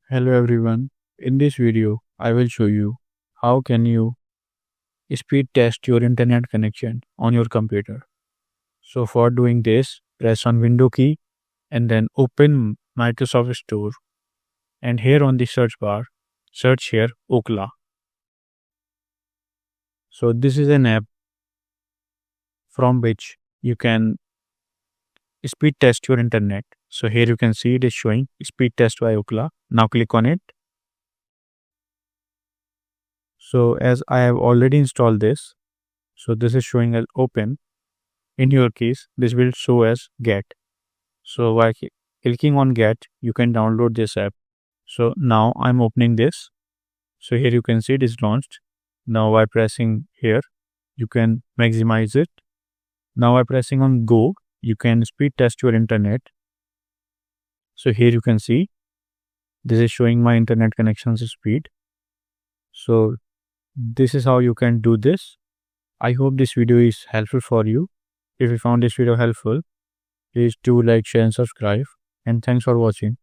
Hello everyone. In this video, I will show you how can you speed test your internet connection on your computer. So for doing this, press on Window key and then open Microsoft Store, and here on the search bar, search here Ookla. So this is an app from which you can speed test your internet. So here you can see it is showing speed test by Ookla. Now click on it. So as I have already installed this, so this is showing as open. In your case, this will show as get. So by clicking on get, you can download this app. So now I'm opening this. So here you can see it is launched. Now by pressing here, you can maximize it. Now by pressing on go, you can speed test your internet. So here you can see this is showing my internet connection's speed. So this is how you can do this. I hope this video is helpful for you. If you found this video helpful, please do like, share and subscribe. And thanks for watching.